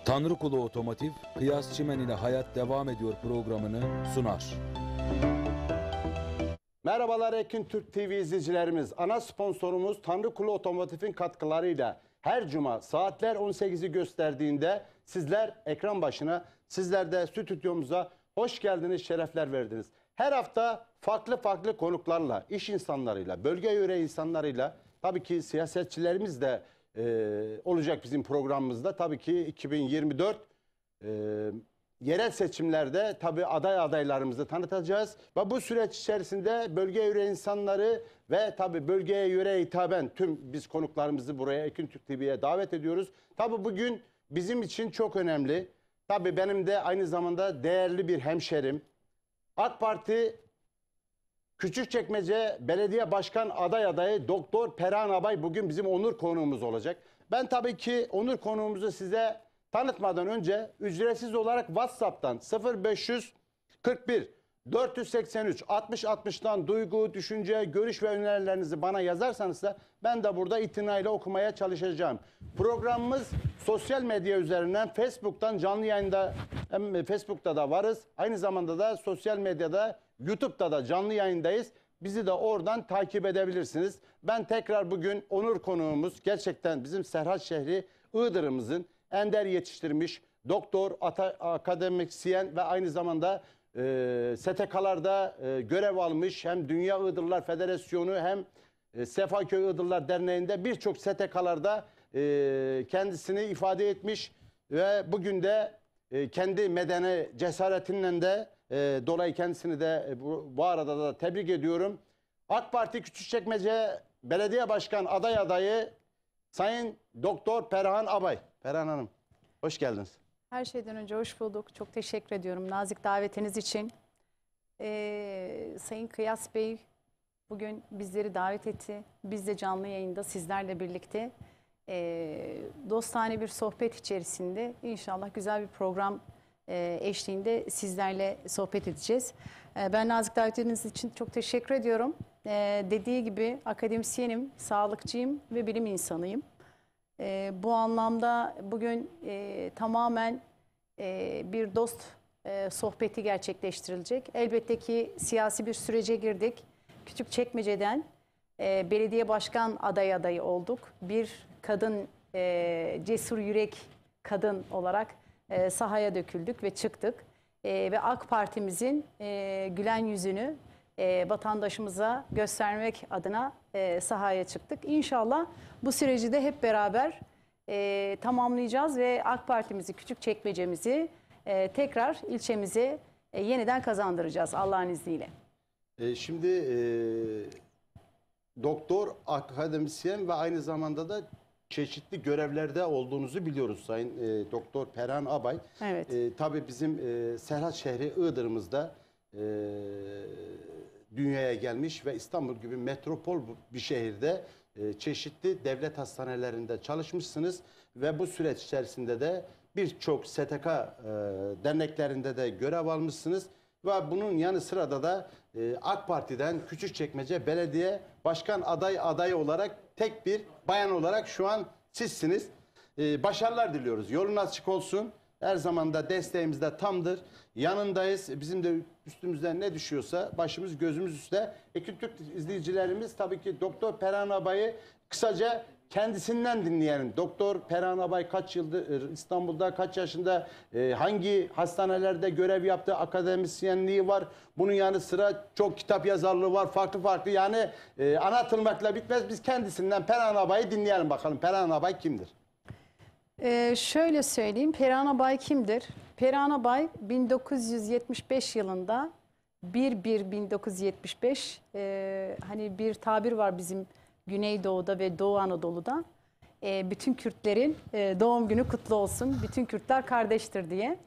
Tanrıkulu Otomotiv, Kıyas Çimen ile Hayat Devam Ediyor programını sunar. Merhabalar Ekin Türk TV izleyicilerimiz. Ana sponsorumuz Tanrıkulu Otomotiv'in katkılarıyla her cuma saatler 18'i gösterdiğinde sizler ekran başına, sizler de stüdyomuza hoş geldiniz, şerefler verdiniz. Her hafta farklı konuklarla, iş insanlarıyla, bölge yöre insanlarıyla, tabii ki siyasetçilerimiz de olacak bizim programımızda. Tabii ki 2024 yerel seçimlerde tabii adaylarımızı tanıtacağız. Ve bu süreç içerisinde bölge yöre insanları ve tabii bölgeye yöre hitaben tüm biz konuklarımızı buraya Ekin Türk TV'ye davet ediyoruz. Tabii bugün bizim için çok önemli. Tabii benim de aynı zamanda değerli bir hemşerim. AK Parti Küçükçekmece Belediye Başkan adayı Doktor Perihan Abay bugün bizim onur konuğumuz olacak. Ben tabii ki onur konuğumuzu size tanıtmadan önce ücretsiz olarak WhatsApp'tan 0541 483 60 60'tan duygu, düşünce, görüş ve önerilerinizi bana yazarsanız da ben de burada itinayla okumaya çalışacağım. Programımız sosyal medya üzerinden Facebook'tan canlı yayında, hem Facebook'ta da varız. Aynı zamanda da sosyal medyada YouTube'da da canlı yayındayız. Bizi de oradan takip edebilirsiniz. Ben tekrar bugün onur konuğumuz gerçekten bizim Serhat şehri Iğdır'ımızın ender yetiştirmiş doktor, akademisyen ve aynı zamanda STK'larda görev almış, hem Dünya Iğdırlar Federasyonu hem Sefaköy Iğdırlar Derneği'nde birçok STK'larda kendisini ifade etmiş ve bugün de kendi medeni cesaretinden de dolayı kendisini de bu arada da tebrik ediyorum. AK Parti Küçükçekmece Belediye Başkan adayı Sayın Doktor Perihan Abay. Perihan Hanım, hoş geldiniz. Her şeyden önce hoş bulduk. Çok teşekkür ediyorum nazik davetiniz için. Sayın Kıyas Bey bugün bizleri davet etti. Biz de canlı yayında sizlerle birlikte dostane bir sohbet içerisinde inşallah güzel bir program eşliğinde sizlerle sohbet edeceğiz. Ben nazik davetiniz için çok teşekkür ediyorum. Dediği gibi akademisyenim, sağlıkçıyım ve bilim insanıyım. Bu anlamda bugün tamamen bir dost sohbeti gerçekleştirilecek. Elbette ki siyasi bir sürece girdik. Küçükçekmece'den belediye başkan adayı olduk. Bir kadın, cesur yürek kadın olarak sahaya döküldük ve çıktık. Ve AK Parti'mizin gülen yüzünü vatandaşımıza göstermek adına sahaya çıktık. İnşallah bu süreci de hep beraber tamamlayacağız ve AK Parti'mizi, Küçükçekmece'mizi tekrar ilçemize yeniden kazandıracağız Allah'ın izniyle. Şimdi doktor, akademisyen ve aynı zamanda da çeşitli görevlerde olduğunuzu biliyoruz Sayın Doktor Perihan Abay. Evet. Tabii bizim Serhat şehri Iğdır'ımızda dünyaya gelmiş ve İstanbul gibi metropol bir şehirde çeşitli devlet hastanelerinde çalışmışsınız ve bu süreç içerisinde de birçok STK derneklerinde de görev almışsınız ve bunun yanı sırada da AK Parti'den Küçükçekmece Belediye Başkan adayı olarak tek bir bayan olarak şu an sizsiniz. Başarılar diliyoruz. Yolun açık olsun. Her zaman da desteğimiz de tamdır. Yanındayız. Bizim de üstümüzden ne düşüyorsa başımız gözümüz üstte. Ekin Türk izleyicilerimiz tabii ki Doktor Perihan Abay'ı kısaca kendisinden dinleyelim. Doktor Perihan Abay kaç yıldır İstanbul'da, kaç yaşında, hangi hastanelerde görev yaptı, akademisyenliği var. Bunun yanı sıra çok kitap yazarlığı var, farklı yani anlatılmakla bitmez. Biz kendisinden Perihan Abay'ı dinleyelim bakalım. Perihan Abay kimdir? Şöyle söyleyeyim, Perihan Abay kimdir? Perihan Abay 1975 yılında 1975 hani bir tabir var bizim Güneydoğu'da ve Doğu Anadolu'da. Bütün Kürtlerin doğum günü kutlu olsun, bütün Kürtler kardeştir diye.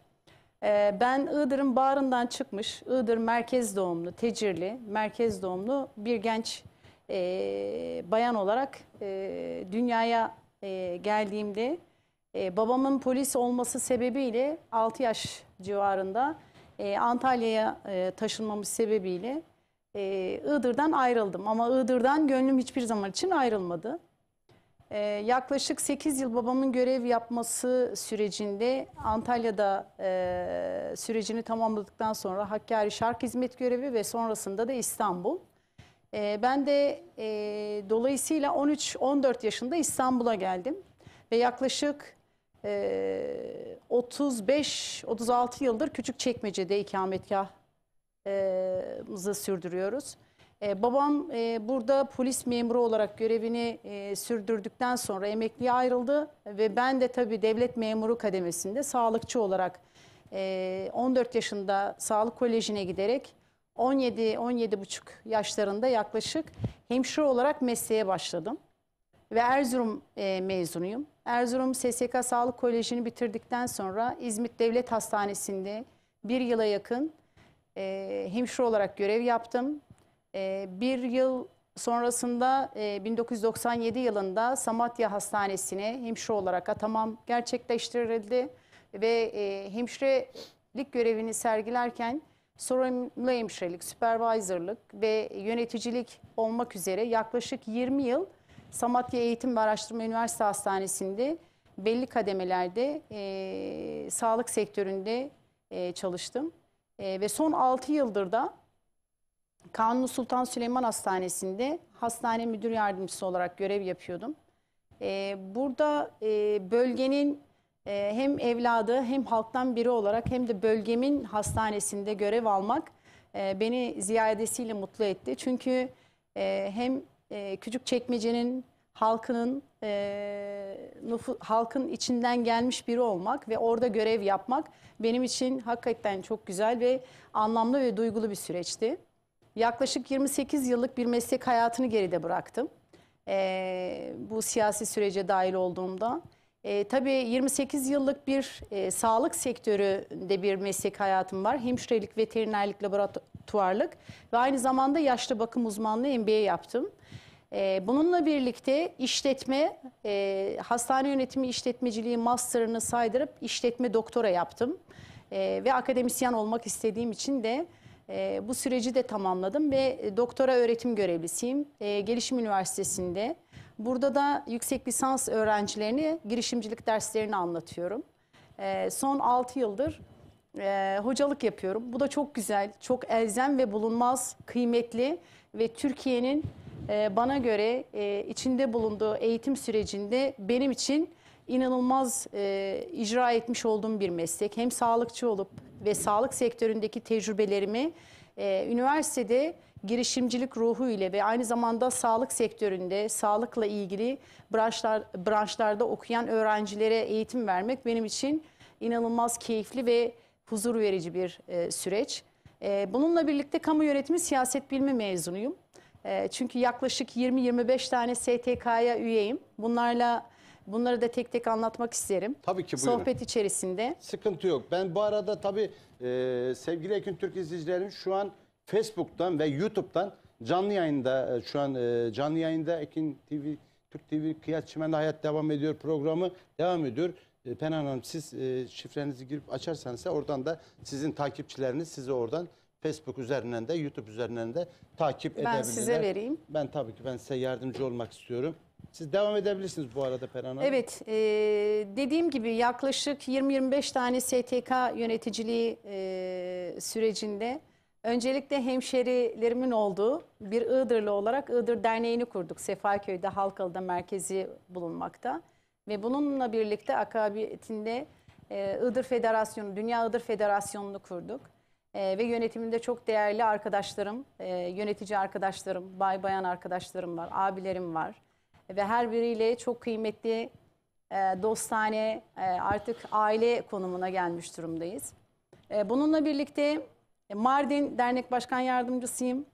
Ben Iğdır'ın bağrından çıkmış, Iğdır merkez doğumlu, Tecirli merkez doğumlu bir genç bayan olarak dünyaya geldiğimde babamın polis olması sebebiyle 6 yaş civarında Antalya'ya taşınmamız sebebiyle Iğdır'dan ayrıldım. Ama Iğdır'dan gönlüm hiçbir zaman için ayrılmadı. Yaklaşık 8 yıl babamın görev yapması sürecinde Antalya'da sürecini tamamladıktan sonra Hakkari Şark Hizmet görevi ve sonrasında da İstanbul. Ben de dolayısıyla 13-14 yaşında İstanbul'a geldim ve yaklaşık 35-36 yıldır Küçükçekmece'de ikametgahımızı sürdürüyoruz. Babam burada polis memuru olarak görevini sürdürdükten sonra emekliye ayrıldı ve ben de tabii devlet memuru kademesinde sağlıkçı olarak 14 yaşında sağlık kolejine giderek 17-17,5 yaşlarında yaklaşık hemşire olarak mesleğe başladım. Ve Erzurum mezunuyum. Erzurum SSK Sağlık Koleji'ni bitirdikten sonra İzmit Devlet Hastanesi'nde bir yıla yakın hemşire olarak görev yaptım. Bir yıl sonrasında 1997 yılında Samatya Hastanesi'ne hemşire olarak atamam gerçekleştirildi. Ve hemşirelik görevini sergilerken sorumlu hemşirelik, süpervisorluk ve yöneticilik olmak üzere yaklaşık 20 yıl Samatya Eğitim ve Araştırma Üniversite Hastanesi'nde belli kademelerde sağlık sektöründe çalıştım. Ve son 6 yıldır da Kanuni Sultan Süleyman Hastanesi'nde hastane müdür yardımcısı olarak görev yapıyordum. Burada bölgenin hem evladı hem halktan biri olarak hem de bölgemin hastanesinde görev almak beni ziyadesiyle mutlu etti. Çünkü hem Küçükçekmece'nin halkının halkın içinden gelmiş biri olmak ve orada görev yapmak benim için hakikaten çok güzel ve anlamlı ve duygulu bir süreçti. Yaklaşık 28 yıllık bir meslek hayatını geride bıraktım. Bu siyasi sürece dahil olduğumda. Tabii 28 yıllık bir sağlık sektöründe bir meslek hayatım var. Hemşirelik, veterinerlik, laboratuvarlık ve aynı zamanda yaşlı bakım uzmanlığı MBA yaptım. Bununla birlikte işletme, hastane yönetimi işletmeciliği master'ını saydırıp işletme doktora yaptım. Ve akademisyen olmak istediğim için de bu süreci de tamamladım ve doktora öğretim görevlisiyim. Gelişim Üniversitesi'nde. Burada da yüksek lisans öğrencilerine girişimcilik derslerini anlatıyorum. Son 6 yıldır hocalık yapıyorum. Bu da çok güzel, çok elzem ve bulunmaz, kıymetli ve Türkiye'nin bana göre içinde bulunduğu eğitim sürecinde benim için inanılmaz icra etmiş olduğum bir meslek. Hem sağlıkçı olup ve sağlık sektöründeki tecrübelerimi üniversitede girişimcilik ruhu ile ve aynı zamanda sağlık sektöründe sağlıkla ilgili branşlarda okuyan öğrencilere eğitim vermek benim için inanılmaz keyifli ve huzur verici bir süreç. Bununla birlikte kamu yönetimi siyaset bilimi mezunuyum. Çünkü yaklaşık 20-25 tane STK'ya üyeyim. Bunları da tek tek anlatmak isterim. Tabii ki, buyurun. Sohbet içerisinde. Sıkıntı yok. Ben bu arada tabii sevgili Ekün Türk izleyicilerimiz şu an Facebook'tan ve YouTube'dan canlı yayında canlı yayında Ekin TV, Türk TV Kıyas Çimen'de Hayat Devam Ediyor programı devam ediyor. Penan Hanım, siz şifrenizi girip açarsanız oradan da sizin takipçileriniz sizi oradan Facebook üzerinden de YouTube üzerinden de takip edebilirler. Ben size vereyim. Ben tabii ki size yardımcı olmak istiyorum. Siz devam edebilirsiniz bu arada Penan Hanım. Evet, dediğim gibi yaklaşık 20-25 tane STK yöneticiliği sürecinde öncelikle hemşerilerimin olduğu bir Iğdırlı olarak Iğdır Derneği'ni kurduk. Sefaköy'de, Halkalı'da merkezi bulunmakta. Ve bununla birlikte akabiyetinde Iğdır Federasyonu, Dünya Iğdır Federasyonu'nu kurduk. Ve yönetiminde çok değerli arkadaşlarım, yönetici arkadaşlarım, bayan arkadaşlarım var, abilerim var. Ve her biriyle çok kıymetli, dostane, artık aile konumuna gelmiş durumdayız. Bununla birlikte Mardin Dernek Başkan Yardımcısıyım.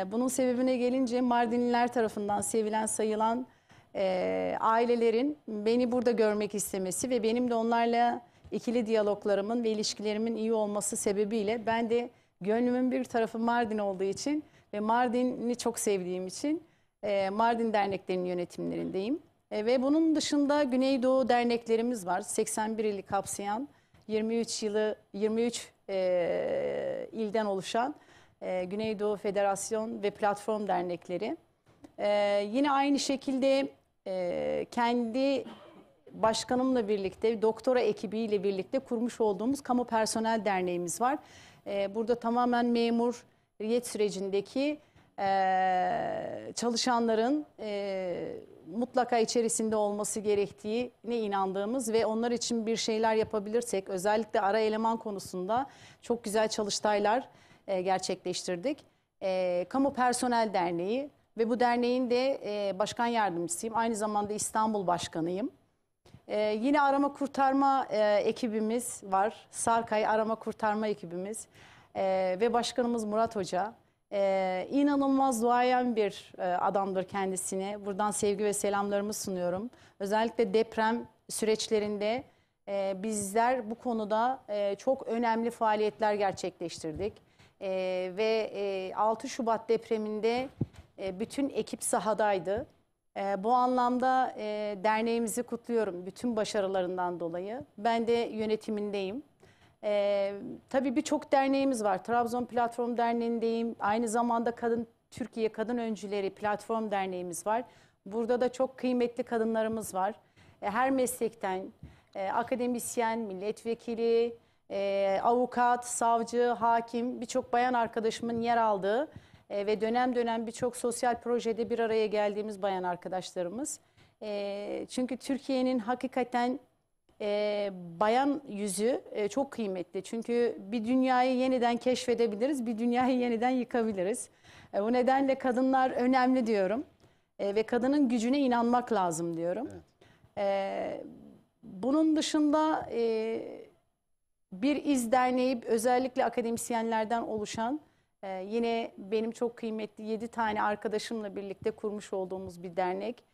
Bunun sebebine gelince Mardinliler tarafından sevilen, sayılan ailelerin beni burada görmek istemesi ve benim de onlarla ikili diyaloglarımın ve ilişkilerimin iyi olması sebebiyle ben de gönlümün bir tarafı Mardin olduğu için ve Mardin'i çok sevdiğim için Mardin derneklerinin yönetimlerindeyim. Ve bunun dışında Güneydoğu derneklerimiz var. 81 ili kapsayan 23 ilden oluşan Güneydoğu Federasyon ve Platform dernekleri. Yine aynı şekilde kendi başkanımla birlikte, doktora ekibiyle birlikte kurmuş olduğumuz Kamu Personel Derneğimiz var. Burada tamamen memuriyet sürecindeki çalışanların mutlaka içerisinde olması gerektiğine inandığımız ve onlar için bir şeyler yapabilirsek, özellikle ara eleman konusunda çok güzel çalıştaylar gerçekleştirdik. Kamu Personel Derneği ve bu derneğin de başkan yardımcısıyım. Aynı zamanda İstanbul Başkanıyım. Yine arama kurtarma ekibimiz var. Sarkay arama kurtarma ekibimiz ve başkanımız Murat Hoca. İnanılmaz duayen bir adamdır kendisine. Buradan sevgi ve selamlarımı sunuyorum. Özellikle deprem süreçlerinde bizler bu konuda çok önemli faaliyetler gerçekleştirdik. Ve 6 Şubat depreminde bütün ekip sahadaydı. Bu anlamda derneğimizi kutluyorum bütün başarılarından dolayı. Ben de yönetimindeyim. Tabii birçok derneğimiz var. Trabzon Platform Derneği'ndeyim. Aynı zamanda Türkiye Kadın Öncüleri Platform Derneğimiz var. Burada da çok kıymetli kadınlarımız var. Her meslekten akademisyen, milletvekili, avukat, savcı, hakim birçok bayan arkadaşımın yer aldığı ve dönem dönem birçok sosyal projede bir araya geldiğimiz bayan arkadaşlarımız. Çünkü Türkiye'nin hakikaten bayan yüzü çok kıymetli. Çünkü bir dünyayı yeniden keşfedebiliriz, bir dünyayı yeniden yıkabiliriz. Bu nedenle kadınlar önemli diyorum. Ve kadının gücüne inanmak lazım diyorum. Evet. Bunun dışında bir İz Derneği özellikle akademisyenlerden oluşan yine benim çok kıymetli 7 tane arkadaşımla birlikte kurmuş olduğumuz bir dernek.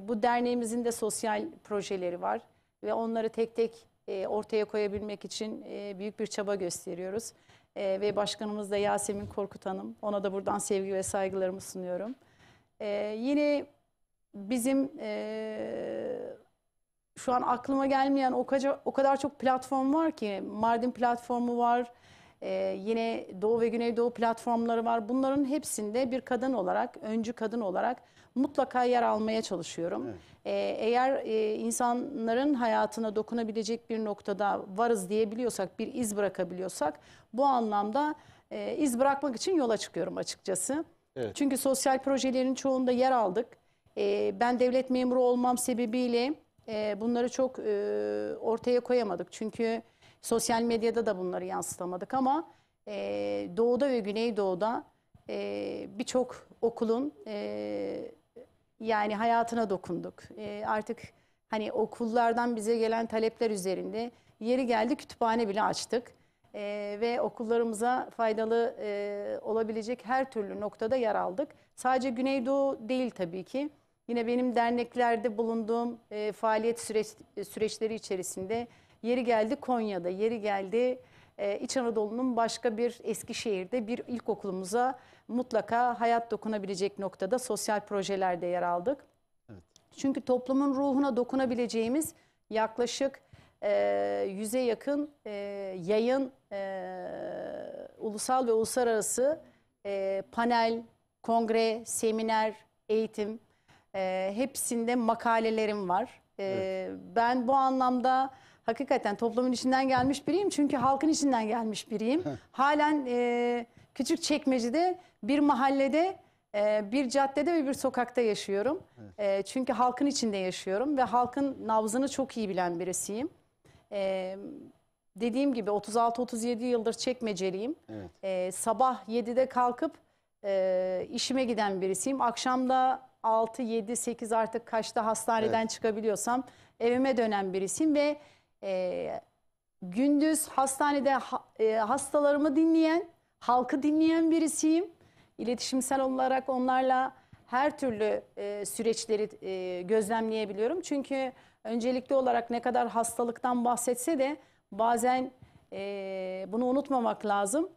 Bu derneğimizin de sosyal projeleri var ve onları tek tek ortaya koyabilmek için büyük bir çaba gösteriyoruz. Ve başkanımız da Yasemin Korkut Hanım. Ona da buradan sevgi ve saygılarımı sunuyorum. Yine bizim şu an aklıma gelmeyen o kadar çok platform var ki. Mardin platformu var. Yine Doğu ve Güneydoğu platformları var. Bunların hepsinde bir kadın olarak, öncü kadın olarak mutlaka yer almaya çalışıyorum. Evet. Eğer insanların hayatına dokunabilecek bir noktada varız diyebiliyorsak, bir iz bırakabiliyorsak bu anlamda iz bırakmak için yola çıkıyorum açıkçası. Evet. Çünkü sosyal projelerin çoğunda yer aldık. Ben devlet memuru olmam sebebiyle bunları çok ortaya koyamadık. Çünkü sosyal medyada da bunları yansıtamadık ama Doğu'da ve Güneydoğu'da birçok okulun yani hayatına dokunduk. Artık hani okullardan bize gelen talepler üzerinde yeri geldi kütüphane bile açtık. Ve okullarımıza faydalı olabilecek her türlü noktada yer aldık. Sadece Güneydoğu değil tabii ki. Yine benim derneklerde bulunduğum faaliyet süreçleri içerisinde yeri geldi Konya'da, yeri geldi İç Anadolu'nun başka bir Eskişehir'de bir ilkokulumuza mutlaka hayat dokunabilecek noktada sosyal projelerde yer aldık. Evet. Çünkü toplumun ruhuna dokunabileceğimiz yaklaşık 100'e yakın yayın, ulusal ve uluslararası panel, kongre, seminer, eğitim hepsinde makalelerim var. Evet. Ben bu anlamda hakikaten toplumun içinden gelmiş biriyim. Çünkü halkın içinden gelmiş biriyim. Halen Küçükçekmece'de bir mahallede, bir caddede ve bir sokakta yaşıyorum. Evet. Çünkü halkın içinde yaşıyorum ve halkın nabzını çok iyi bilen birisiyim. Dediğim gibi 36-37 yıldır Çekmeceliyim. Evet. Sabah 7'de kalkıp işime giden birisiyim. Akşamda 6, 7, 8 artık kaçta hastaneden evet. çıkabiliyorsam evime dönen birisiyim ve gündüz hastanede hastalarımı dinleyen, halkı dinleyen birisiyim. İletişimsel olarak onlarla her türlü süreçleri gözlemleyebiliyorum. Çünkü öncelikli olarak ne kadar hastalıktan bahsetse de bazen bunu unutmamak lazım.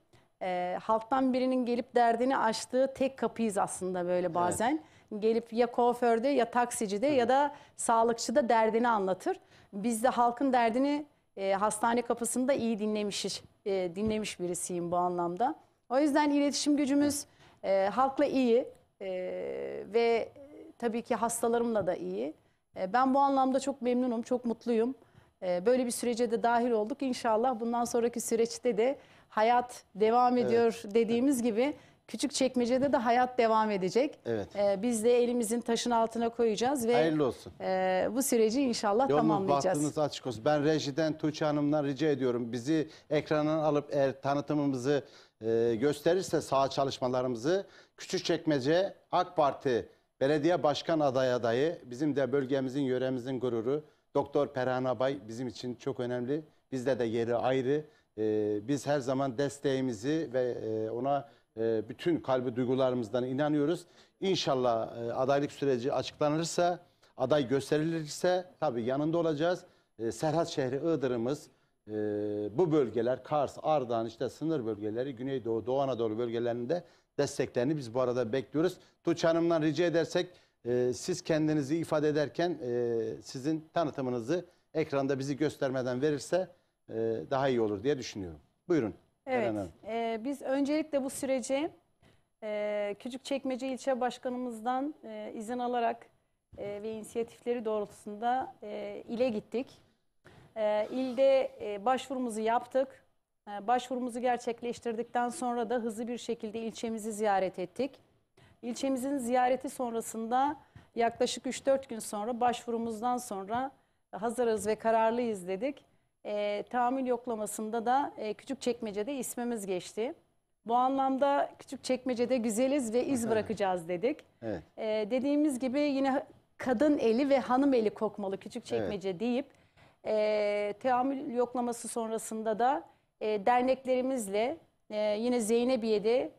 Halktan birinin gelip derdini açtığı tek kapıyız aslında böyle bazen. Evet. Gelip ya kuaförde ya taksicide ya da sağlıkçıda derdini anlatır. Biz de halkın derdini hastane kapısında iyi dinlemiş birisiyim bu anlamda. O yüzden iletişim gücümüz halkla iyi ve tabii ki hastalarımla da iyi. Ben bu anlamda çok memnunum, çok mutluyum. Böyle bir sürece de dahil olduk. İnşallah bundan sonraki süreçte de hayat devam ediyor dediğimiz gibi Küçükçekmece'de de hayat devam edecek. Evet. Biz de elimizin taşın altına koyacağız ve Hayırlı olsun. bu süreci inşallah Yolunuz tamamlayacağız. bahtınız açık olsun. Ben rejiden Tuğçe Hanım'dan rica ediyorum. Bizi ekrana alıp eğer tanıtımımızı gösterirse sağ çalışmalarımızı Küçükçekmece AK Parti Belediye Başkan adayı bizim de bölgemizin yöremizin gururu Doktor Perihan Abay bizim için çok önemli. Bizde de yeri ayrı. Biz her zaman desteğimizi ve ona bütün kalbi duygularımızdan inanıyoruz. İnşallah adaylık süreci açıklanırsa, aday gösterilirse tabii yanında olacağız. Serhat şehri Iğdır'ımız, bu bölgeler Kars, Ardahan işte sınır bölgeleri, Güneydoğu, Doğu Anadolu bölgelerinde desteklerini biz bu arada bekliyoruz. Tuğçe Hanım'dan rica edersek siz kendinizi ifade ederken sizin tanıtımınızı ekranda bizi göstermeden verirse daha iyi olur diye düşünüyorum. Buyurun. Evet, Eren Hanım. biz öncelikle bu süreci Küçükçekmece İlçe Başkanımızdan izin alarak ve inisiyatifleri doğrultusunda ile gittik. İlde başvurumuzu yaptık. Başvurumuzu gerçekleştirdikten sonra da hızlı bir şekilde ilçemizi ziyaret ettik. İlçemizin ziyareti sonrasında yaklaşık 3-4 gün sonra başvurumuzdan sonra hazırız ve kararlıyız dedik. Tahammül yoklamasında da Küçükçekmece'de ismimiz geçti. Bu anlamda Küçükçekmece'de güzeliz ve iz bırakacağız dedik. Evet. Dediğimiz gibi yine kadın eli ve hanım eli kokmalı Küçükçekmece deyip tahammül yoklaması sonrasında da derneklerimizle yine Zeynebiye'de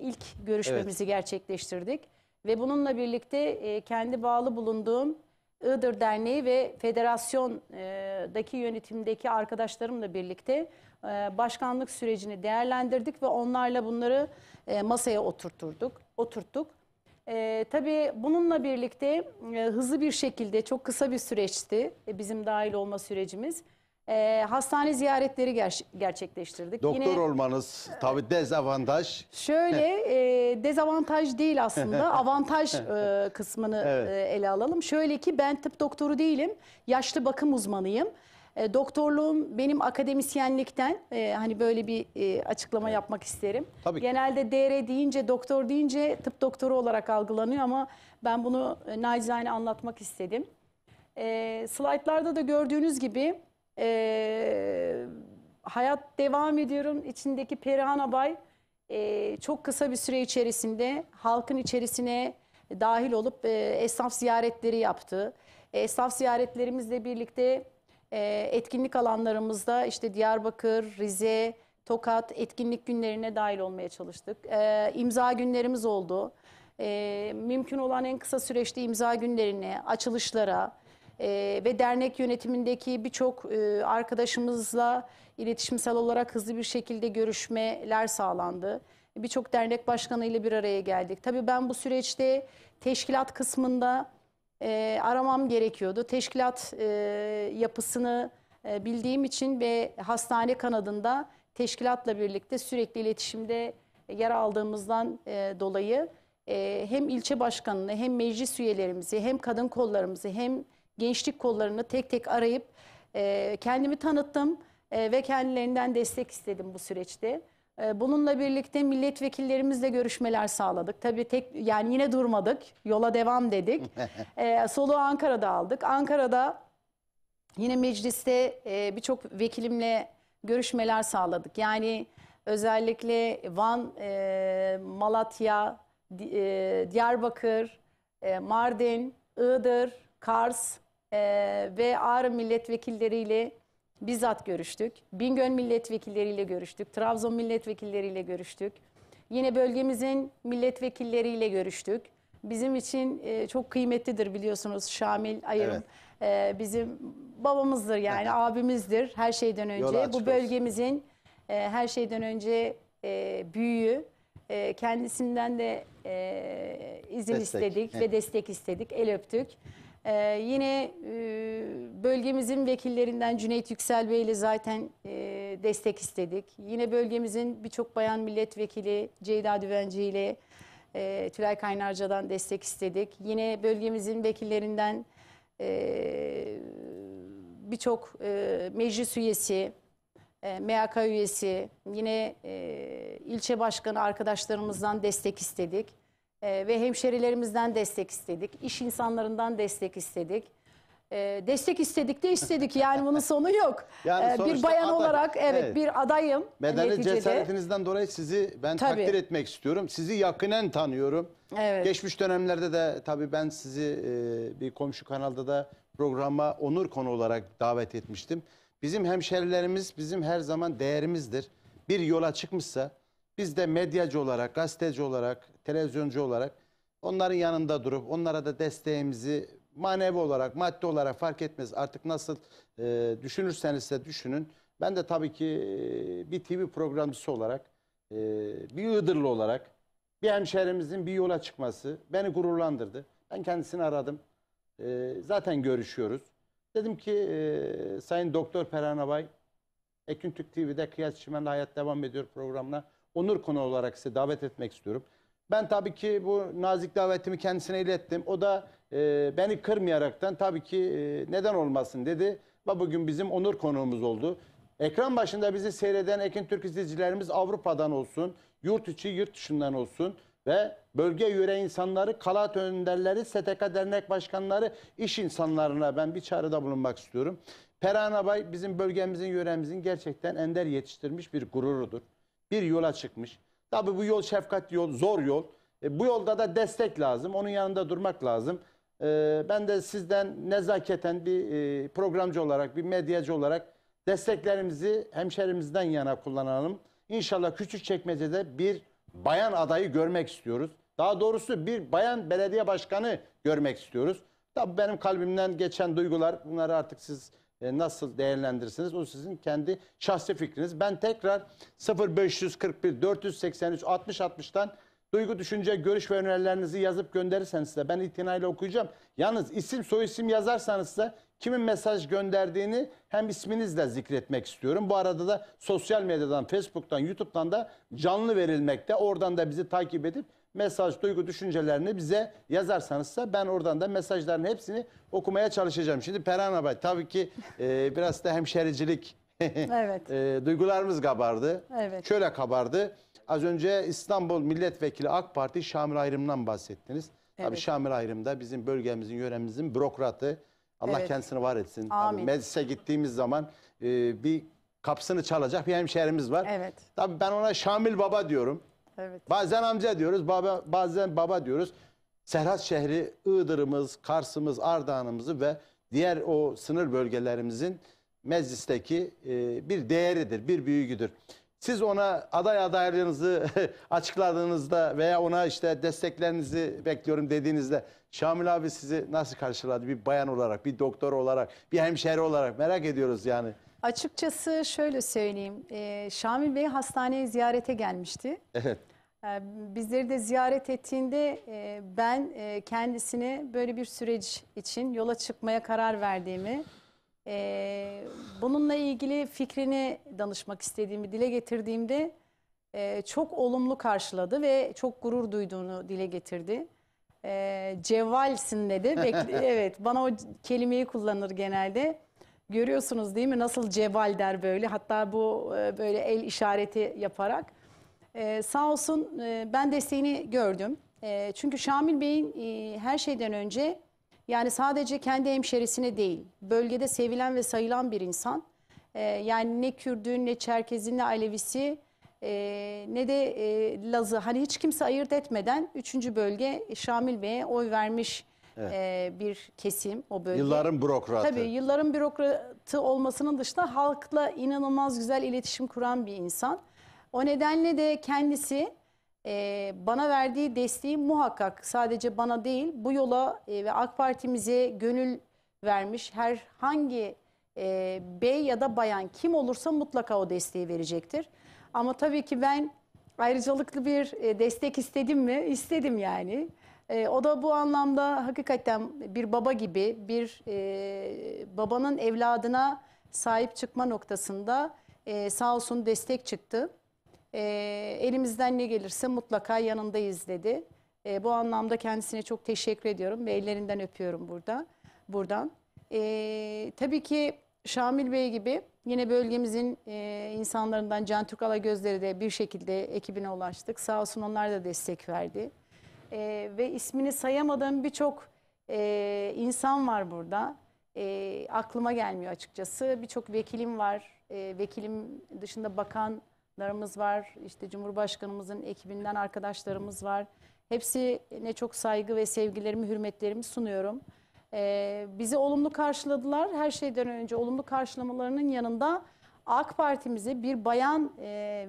ilk görüşmemizi gerçekleştirdik. Ve bununla birlikte kendi bağlı bulunduğum Iğdır Derneği ve federasyondaki yönetimdeki arkadaşlarımla birlikte başkanlık sürecini değerlendirdik ve onlarla bunları masaya oturttuk. Tabii bununla birlikte hızlı bir şekilde çok kısa bir süreçti bizim dahil olma sürecimiz. Hastane ziyaretleri gerçekleştirdik. Doktor olmanız tabii dezavantaj. Şöyle dezavantaj değil aslında, avantaj kısmını ele alalım. Şöyle ki ben tıp doktoru değilim, yaşlı bakım uzmanıyım. Doktorluğum benim akademisyenlikten, hani böyle bir açıklama yapmak isterim. Tabii ki. Genelde DR deyince, doktor deyince tıp doktoru olarak algılanıyor ama ben bunu nacizane anlatmak istedim. Slaytlarda da gördüğünüz gibi hayat devam ediyorum. İçindeki Perihan Abay çok kısa bir süre içerisinde halkın içerisine dahil olup esnaf ziyaretleri yaptı. Esnaf ziyaretlerimizle birlikte etkinlik alanlarımızda işte Diyarbakır, Rize, Tokat etkinlik günlerine dahil olmaya çalıştık. İmza günlerimiz oldu. Mümkün olan en kısa süreçte imza günlerine, açılışlara ve dernek yönetimindeki birçok arkadaşımızla iletişimsel olarak hızlı bir şekilde görüşmeler sağlandı. Birçok dernek başkanı ile bir araya geldik. Tabii ben bu süreçte teşkilat kısmında aramam gerekiyordu. Teşkilat yapısını bildiğim için ve hastane kanadında teşkilatla birlikte sürekli iletişimde yer aldığımızdan dolayı hem ilçe başkanını hem meclis üyelerimizi hem kadın kollarımızı hem gençlik kollarını tek tek arayıp kendimi tanıttım ve kendilerinden destek istedim bu süreçte. Bununla birlikte milletvekillerimizle görüşmeler sağladık. Tabii yani yine durmadık. Yola devam dedik. Soluğu Ankara'da aldık. Ankara'da yine mecliste birçok vekilimle görüşmeler sağladık. Yani özellikle Van, Malatya, Diyarbakır, Mardin, Iğdır, Kars ve Ağrı milletvekilleriyle bizzat görüştük. Bingöl milletvekilleriyle görüştük. Trabzon milletvekilleriyle görüştük. Yine bölgemizin milletvekilleriyle görüştük. Bizim için çok kıymetlidir biliyorsunuz Şamil Ayırım. Evet. Bizim babamızdır yani abimizdir her şeyden önce. Bu bölgemizin her şeyden önce büyüğü. Kendisinden de izin istedik ve destek istedik. El öptük. Yine bölgemizin vekillerinden Cüneyt Yüksel Bey ile zaten destek istedik. Yine bölgemizin birçok bayan milletvekili Ceyda Düvenci ile Tülay Kaynarca'dan destek istedik. Yine bölgemizin vekillerinden birçok meclis üyesi, MHK üyesi, yine ilçe başkanı arkadaşlarımızdan destek istedik. Ve hemşerilerimizden destek istedik. İş insanlarından destek istedik. Destek istedik de istedik. Yani bunun sonu yok. Yani Bir sonuçta bayan aday. olarak Evet. bir adayım. Medeni neticede. cesaretinizden dolayı sizi ben Tabii. takdir etmek istiyorum. Sizi yakinen tanıyorum. Evet. Geçmiş dönemlerde de tabii ben sizi bir komşu kanalda da programa onur konu olarak davet etmiştim. Bizim hemşerilerimiz bizim her zaman değerimizdir. Bir yola çıkmışsa biz de medyacı olarak, gazeteci olarak, televizyoncu olarak onların yanında durup onlara da desteğimizi manevi olarak, maddi olarak fark etmez. Artık nasıl düşünürseniz de düşünün. Ben de tabii ki bir TV programcısı olarak, bir Iğdırlı olarak bir hemşehrimizin bir yola çıkması beni gururlandırdı. Ben kendisini aradım. Zaten görüşüyoruz. Dedim ki Sayın Doktor Perihan Abay, Eküntürk TV'de Kıyas Çimen'le Hayat Devam Ediyor programına onur konu olarak size davet etmek istiyorum. Ben tabii ki bu nazik davetimi kendisine ilettim. O da beni kırmayaraktan tabii ki neden olmasın dedi. Ve bugün bizim onur konuğumuz oldu. Ekran başında bizi seyreden Eküntürk izleyicilerimiz Avrupa'dan olsun, yurt içi yurt dışından olsun ve bölge yöre insanları, kalaat önderleri, STK dernek başkanları, iş insanlarına ben bir çağrıda bulunmak istiyorum. Perihan Abay bizim bölgemizin, yöremizin gerçekten ender yetiştirmiş bir gururudur. Bir yola çıkmış. Tabii bu yol şefkat yol, zor yol. Bu yolda da destek lazım. Onun yanında durmak lazım. Ben de sizden nezaketen bir programcı olarak, bir medyacı olarak desteklerimizi hemşerimizden yana kullanalım. İnşallah Küçükçekmece'de bir bayan adayı görmek istiyoruz. Daha doğrusu bir bayan belediye başkanı görmek istiyoruz. Tabii benim kalbimden geçen duygular, bunları artık siz nasıl değerlendirirsiniz? O sizin kendi şahsi fikriniz. Ben tekrar 0541 483 60 60'tan duygu, düşünce, görüş ve önerilerinizi yazıp gönderirseniz de ben itinayla okuyacağım. Yalnız isim soyisim yazarsanız da kimin mesaj gönderdiğini hem isminizle zikretmek istiyorum. Bu arada da sosyal medyadan, Facebook'tan, YouTube'dan da canlı verilmekte. Oradan da bizi takip edip mesaj, duygu, düşüncelerini bize yazarsanız da ben oradan da mesajların hepsini okumaya çalışacağım. Şimdi Perihan Abay tabii ki biraz da hemşericilik Evet. duygularımız kabardı. Evet. Şöyle kabardı. Az önce İstanbul Milletvekili AK Parti Şamil Ayrım'dan bahsettiniz. Tabii Evet. Şamil Ayrım da bizim bölgemizin, yöremizin bürokratı. Allah Evet. kendisini var etsin. Amin. Tabii meclise gittiğimiz zaman bir kapısını çalacak bir hemşehrimiz var. Evet. Tabii ben ona Şamil Baba diyorum. Evet. Bazen amca diyoruz, bazen baba diyoruz. Serhat şehri, Iğdır'ımız, Kars'ımız, Ardahan'ımızı ve diğer o sınır bölgelerimizin meclisteki bir değeridir, bir büyüğüdür. Siz ona aday adaylığınızı açıkladığınızda veya ona işte desteklerinizi bekliyorum dediğinizde Şamil abi sizi nasıl karşıladı? Bir bayan olarak, bir doktor olarak, bir hemşehri olarak merak ediyoruz yani. Açıkçası şöyle söyleyeyim. Şamil Bey hastaneye ziyarete gelmişti. Evet. Bizleri de ziyaret ettiğinde ben kendisine böyle bir süreç için yola çıkmaya karar verdiğimi, bununla ilgili fikrini danışmak istediğimi dile getirdiğimde çok olumlu karşıladı ve çok gurur duyduğunu dile getirdi. Cevvalsin dedi. Evet, bana o kelimeyi kullanır genelde. Görüyorsunuz değil mi nasıl cevval der böyle. Hatta bu böyle el işareti yaparak. Sağ olsun ben desteğini gördüm. Çünkü Şamil Bey'in her şeyden önce yani sadece kendi hemşerisine değil, bölgede sevilen ve sayılan bir insan. Yani ne Kürdü, ne Çerkezi, ne Alevisi, ne de Lazı. Hani hiç kimse ayırt etmeden 3. bölge Şamil Bey'e oy vermiş bir kesim o bölge. Yılların bürokratı. Tabii yılların bürokratı olmasının dışında halkla inanılmaz güzel iletişim kuran bir insan. O nedenle de kendisi bana verdiği desteği muhakkak sadece bana değil bu yola ve AK Parti'mize gönül vermiş herhangi bey ya da bayan kim olursa mutlaka o desteği verecektir. Ama tabii ki ben ayrıcalıklı bir destek istedim mi? İstedim yani. O da bu anlamda hakikaten bir baba gibi bir babanın evladına sahip çıkma noktasında sağ olsun destek çıktı. Elimizden ne gelirse mutlaka yanındayız dedi. Bu anlamda kendisine çok teşekkür ediyorum ve ellerinden öpüyorum buradan. Tabii ki Şamil Bey gibi yine bölgemizin insanlarından Can Türk Alagözleri de bir şekilde ekibine ulaştık. Sağ olsun onlar da destek verdi. Ve ismini sayamadığım birçok insan var burada. Aklıma gelmiyor açıkçası. Birçok vekilim var. Vekilim dışında bakanlarımız var. İşte Cumhurbaşkanımızın ekibinden arkadaşlarımız var. Hepsine çok saygı ve sevgilerimi, hürmetlerimi sunuyorum. Bizi olumlu karşıladılar. Her şeyden önce olumlu karşılamalarının yanında AK Parti'mize bir bayan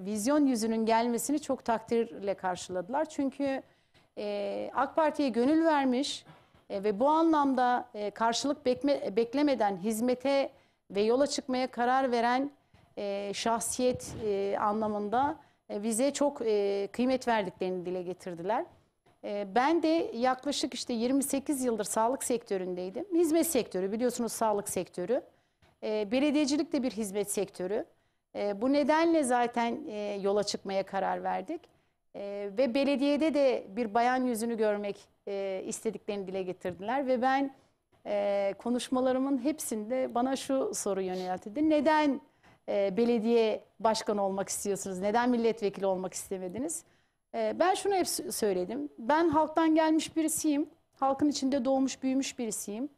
vizyon yüzünün gelmesini çok takdirle karşıladılar. Çünkü AK Parti'ye gönül vermiş ve bu anlamda karşılık beklemeden hizmete ve yola çıkmaya karar veren şahsiyet anlamında bize çok kıymet verdiklerini dile getirdiler. Ben de yaklaşık işte 28 yıldır sağlık sektöründeydim. Hizmet sektörü, biliyorsunuz sağlık sektörü. Belediyecilik de bir hizmet sektörü. Bu nedenle zaten yola çıkmaya karar verdik. Ve belediyede de bir bayan yüzünü görmek istediklerini dile getirdiler. Ve ben konuşmalarımın hepsinde bana şu soru yöneltildi. Neden belediye başkanı olmak istiyorsunuz? Neden milletvekili olmak istemediniz? Ben şunu hep söyledim. Ben halktan gelmiş birisiyim. Halkın içinde doğmuş, büyümüş birisiyim.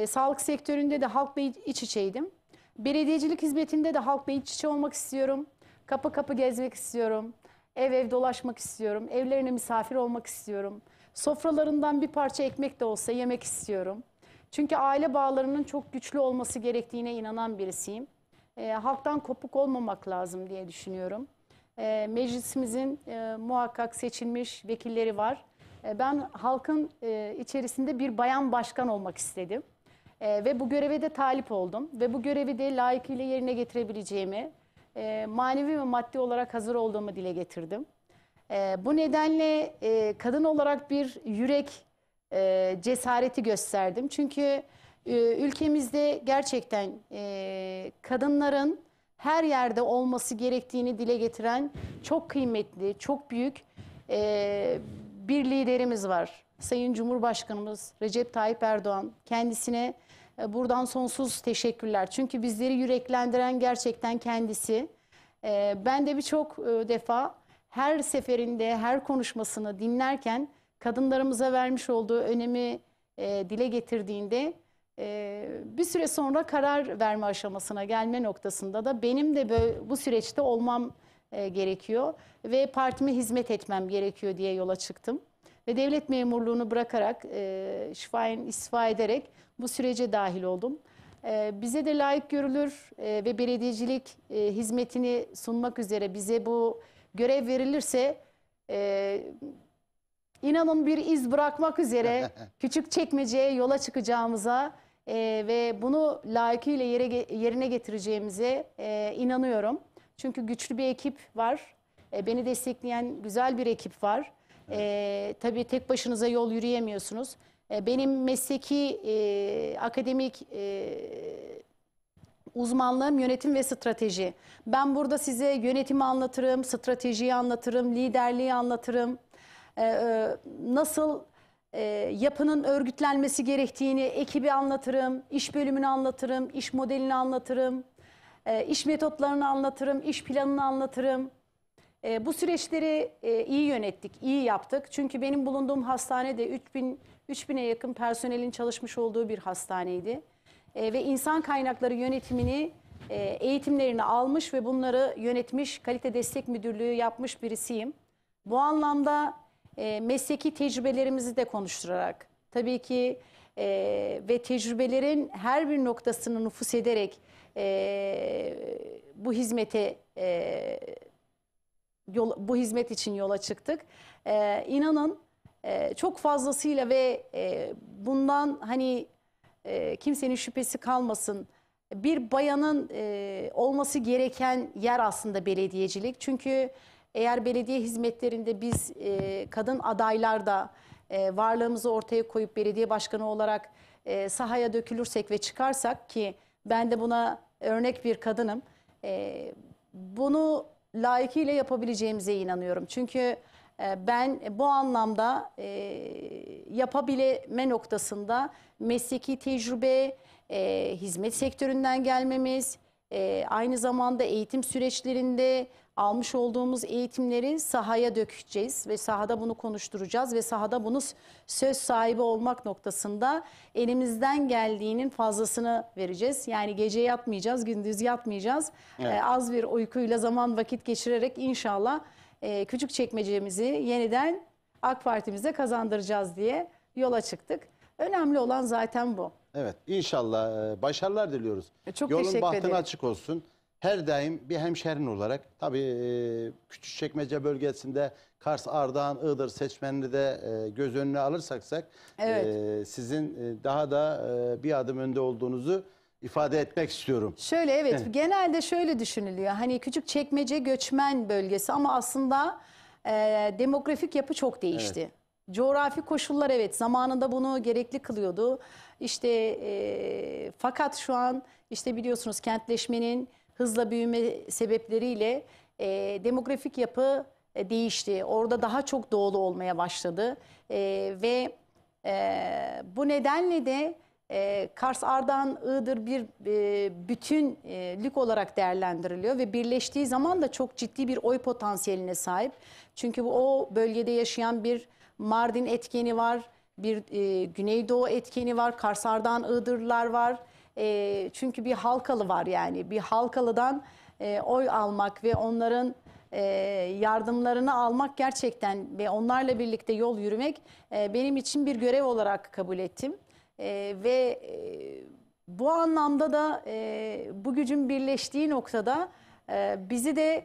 Sağlık sektöründe de halkla iç içeydim. Belediyecilik hizmetinde de halkla iç içe olmak istiyorum. Kapı kapı gezmek istiyorum. Ev ev dolaşmak istiyorum. Evlerine misafir olmak istiyorum. Sofralarından bir parça ekmek de olsa yemek istiyorum. Çünkü aile bağlarının çok güçlü olması gerektiğine inanan birisiyim. Halktan kopuk olmamak lazım diye düşünüyorum. Meclisimizin muhakkak seçilmiş vekilleri var. Ben halkın içerisinde bir bayan başkan olmak istedim. Ve bu göreve de talip oldum. Ve bu görevi de layıkıyla yerine getirebileceğimi, manevi ve maddi olarak hazır olduğumu dile getirdim. Bu nedenle kadın olarak bir yürek cesareti gösterdim. Çünkü ülkemizde gerçekten kadınların her yerde olması gerektiğini dile getiren çok kıymetli, çok büyük bir liderimiz var. Sayın Cumhurbaşkanımız Recep Tayyip Erdoğan. Kendisine buradan sonsuz teşekkürler. Çünkü bizleri yüreklendiren gerçekten kendisi. Ben de birçok defa her seferinde, her konuşmasını dinlerken kadınlarımıza vermiş olduğu önemi dile getirdiğinde bir süre sonra karar verme aşamasına gelme noktasında da benim de bu süreçte olmam gerekiyor ve partime hizmet etmem gerekiyor diye yola çıktım. Ve devlet memurluğunu bırakarak, şifayen istifa ederek bu sürece dahil oldum. Bize de layık görülür ve belediyecilik hizmetini sunmak üzere bize bu görev verilirse inanın bir iz bırakmak üzere Küçükçekmece'ye yola çıkacağımıza ve bunu layıkıyla yerine getireceğimize inanıyorum. Çünkü güçlü bir ekip var. Beni destekleyen güzel bir ekip var. Tabii tek başınıza yol yürüyemiyorsunuz. Benim mesleki, akademik uzmanlığım yönetim ve strateji. Ben burada size yönetimi anlatırım, stratejiyi anlatırım, liderliği anlatırım. Nasıl yapının örgütlenmesi gerektiğini, ekibi anlatırım, iş bölümünü anlatırım, iş modelini anlatırım, iş metotlarını anlatırım, iş planını anlatırım. Bu süreçleri iyi yönettik, iyi yaptık. Çünkü benim bulunduğum hastane de 3000'e yakın personelin çalışmış olduğu bir hastaneydi. Ve insan kaynakları yönetimini, eğitimlerini almış ve bunları yönetmiş, kalite destek müdürlüğü yapmış birisiyim. Bu anlamda mesleki tecrübelerimizi de konuşturarak, tabii ki ve tecrübelerin her bir noktasını nüfuz ederek bu hizmete bu hizmet için yola çıktık. İnanın çok fazlasıyla ve bundan hani kimsenin şüphesi kalmasın. Bir bayanın olması gereken yer aslında belediyecilik. Çünkü eğer belediye hizmetlerinde biz kadın adaylar da varlığımızı ortaya koyup belediye başkanı olarak sahaya dökülürsek ve çıkarsak ki ben de buna örnek bir kadınım. Bunu layıkıyla yapabileceğimize inanıyorum. Çünkü Ben bu anlamda yapabilme noktasında mesleki tecrübe, hizmet sektöründen gelmemiz, aynı zamanda eğitim süreçlerinde almış olduğumuz eğitimleri sahaya dökeceğiz ve sahada bunu konuşturacağız ve sahada bunu söz sahibi olmak noktasında elimizden geldiğinin fazlasını vereceğiz. Yani gece yatmayacağız, gündüz yatmayacağız. Evet. Az bir uykuyla zaman vakit geçirerek inşallah Küçükçekmece'mizi yeniden AK Parti'mize kazandıracağız diye yola çıktık. Önemli olan zaten bu. Evet, inşallah başarılar diliyoruz. Çok Yolun teşekkür bahtın ederim. açık olsun. Her daim bir hemşerin olarak tabii Küçükçekmece bölgesinde Kars, Ardahan, Iğdır seçmenini de göz önüne alırsak Evet. sizin daha da bir adım önde olduğunuzu ifade etmek istiyorum. Şöyle evet, genelde şöyle düşünülüyor. Hani Küçükçekmece göçmen bölgesi ama aslında demografik yapı çok değişti. Coğrafi koşullar evet zamanında bunu gerekli kılıyordu. İşte fakat şu an işte biliyorsunuz kentleşmenin hızla büyüme sebepleriyle demografik yapı değişti. Orada daha çok doğulu olmaya başladı. Ve bu nedenle de Kars, Ardahan, Iğdır bir bütünlük olarak değerlendiriliyor ve birleştiği zaman da çok ciddi bir oy potansiyeline sahip. Çünkü o bölgede yaşayan bir Mardin etkeni var, bir Güneydoğu etkeni var, Kars, Ardahan, Iğdırlılar var. Çünkü bir Halkalı var yani. Bir Halkalı'dan oy almak ve onların yardımlarını almak gerçekten ve onlarla birlikte yol yürümek benim için bir görev olarak kabul ettim. Ve bu anlamda da bu gücün birleştiği noktada bizi de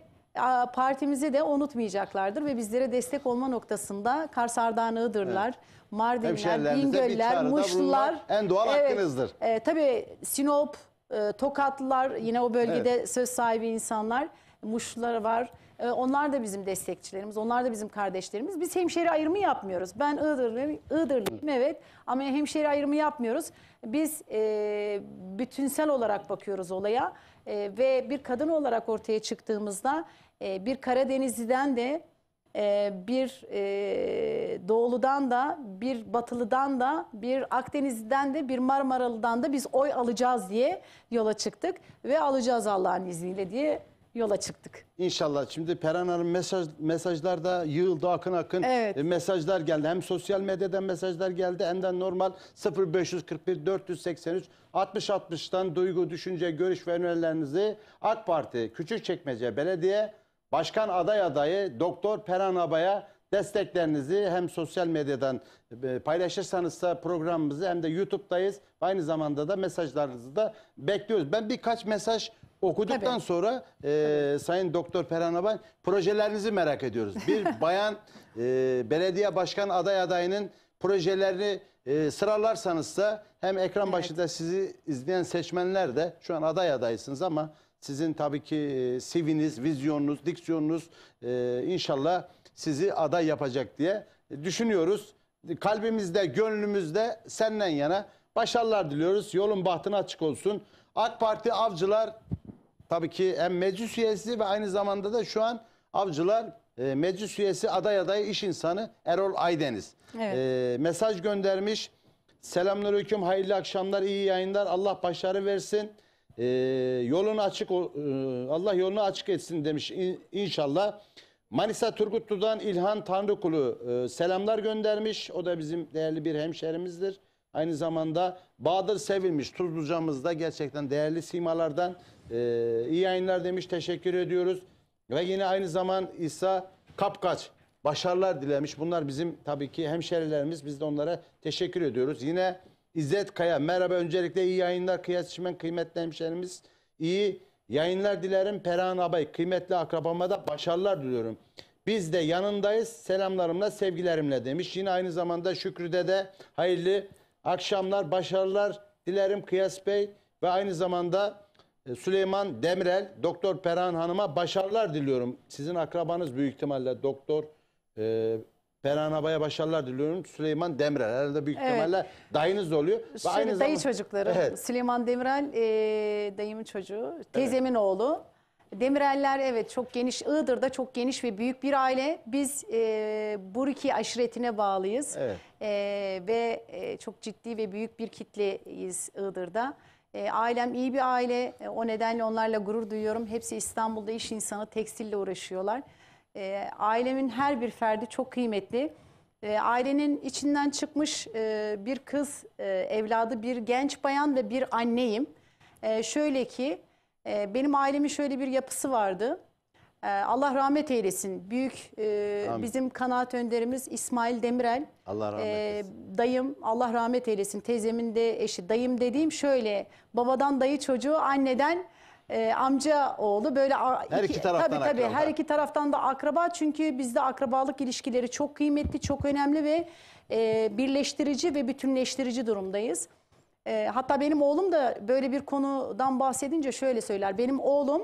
partimizi de unutmayacaklardır ve bizlere destek olma noktasında Kars, Ardahan, Iğdırlar, Mardinler, Hemşehrilerinize bir Bingöller, çağrıda Muşlular. bulunmak en doğal hakkınızdır. Tabii Sinop, Tokatlılar yine o bölgede söz sahibi insanlar. Muşlular var. Onlar da bizim destekçilerimiz, onlar da bizim kardeşlerimiz. Biz hemşeri ayrımı yapmıyoruz. Ben Iğdırlıyım evet ama hemşeri ayrımı yapmıyoruz. Biz bütünsel olarak bakıyoruz olaya ve bir kadın olarak ortaya çıktığımızda bir Karadenizli'den de bir Doğulu'dan da bir Batılı'dan da bir Akdenizli'den de bir Marmaralı'dan da biz oy alacağız diye yola çıktık ve alacağız Allah'ın izniyle diye yola çıktık. İnşallah. Şimdi Perihan Hanım mesajlar da yığıldı akın Evet. mesajlar geldi. Hem sosyal medyadan mesajlar geldi hem de normal 0541 483 60 60'tan duygu, düşünce, görüş ve önerilerinizi AK Parti Küçükçekmece Belediye Başkan adayı Doktor Perihan Abay'a desteklerinizi hem sosyal medyadan paylaşırsanız da programımızı hem de YouTube'dayız. Aynı zamanda da mesajlarınızı da bekliyoruz. Ben birkaç mesaj okuduktan Tabii. sonra Sayın Doktor Perihan Abay projelerinizi merak ediyoruz. Bir bayan belediye başkan adayının projelerini sıralarsanız da hem ekran başında sizi izleyen seçmenler de şu an adaysınız ama sizin tabii ki CV'niz, vizyonunuz, diksiyonunuz inşallah sizi aday yapacak diye düşünüyoruz. Kalbimizde, gönlümüzde senden yana başarılar diliyoruz. Yolun bahtın açık olsun. AK Parti Avcılar tabii ki hem meclis üyesi ve aynı zamanda da şu an Avcılar meclis üyesi adayı iş insanı Erol Aydeniz. Evet. Mesaj göndermiş. Selamünaleyküm, hayırlı akşamlar, iyi yayınlar. Allah başarı versin. Yolunu açık Allah yolunu açık etsin demiş inşallah. Manisa Turgutlu'dan İlhan Tanrıkulu selamlar göndermiş. O da bizim değerli bir hemşerimizdir. Aynı zamanda Bahadır Sevilmiş Tuzluca'mızda gerçekten değerli simalardan iyi yayınlar demiş. Teşekkür ediyoruz. Ve yine aynı zaman İsa Kapkaç başarılar dilemiş. Bunlar bizim tabii ki hemşerilerimiz. Biz de onlara teşekkür ediyoruz. Yine İzzet Kaya merhaba, öncelikle iyi yayınlar Kıyas Çimen kıymetli hemşerimiz. İyi yayınlar dilerim Perihan Abay, kıymetli akrabama da başarılar diliyorum. Biz de yanındayız, selamlarımla sevgilerimle demiş. Yine aynı zamanda Şükrü'de de hayırlı akşamlar, başarılar dilerim Kıyas Bey ve aynı zamanda Süleyman Demirel, Doktor Perihan Hanım'a başarılar diliyorum. Sizin akrabanız büyük ihtimalle Doktor Perihan Abay'a başarılar diliyorum. Süleyman Demirel herhalde büyük ihtimalle dayınız oluyor. Ve Dayı çocukları. Evet. Süleyman Demirel dayımın çocuğu. Teyzemin oğlu. Demireller evet çok geniş, Iğdır'da çok geniş ve büyük bir aile. Biz Buriki aşiretine bağlıyız. Evet. Ve çok ciddi ve büyük bir kitleyiz Iğdır'da. Ailem iyi bir aile. O nedenle onlarla gurur duyuyorum. Hepsi İstanbul'da iş insanı, tekstille uğraşıyorlar. Ailemin her bir ferdi çok kıymetli. Ailenin içinden çıkmış bir kız evladı, bir genç bayan ve bir anneyim. Şöyle ki benim ailemin şöyle bir yapısı vardı. Allah rahmet eylesin. Büyük bizim kanaat önderimiz İsmail Demirel. Allah rahmet eylesin. Dayım Allah rahmet eylesin. Teyzemin de eşi. Dayım dediğim şöyle babadan dayı çocuğu, anneden amca oğlu, böyle Her iki taraftan tabii akraba. her iki taraftan da akraba, çünkü bizde akrabalık ilişkileri çok kıymetli, çok önemli ve birleştirici ve bütünleştirici durumdayız. Hatta benim oğlum da böyle bir konudan bahsedince şöyle söyler. Benim oğlum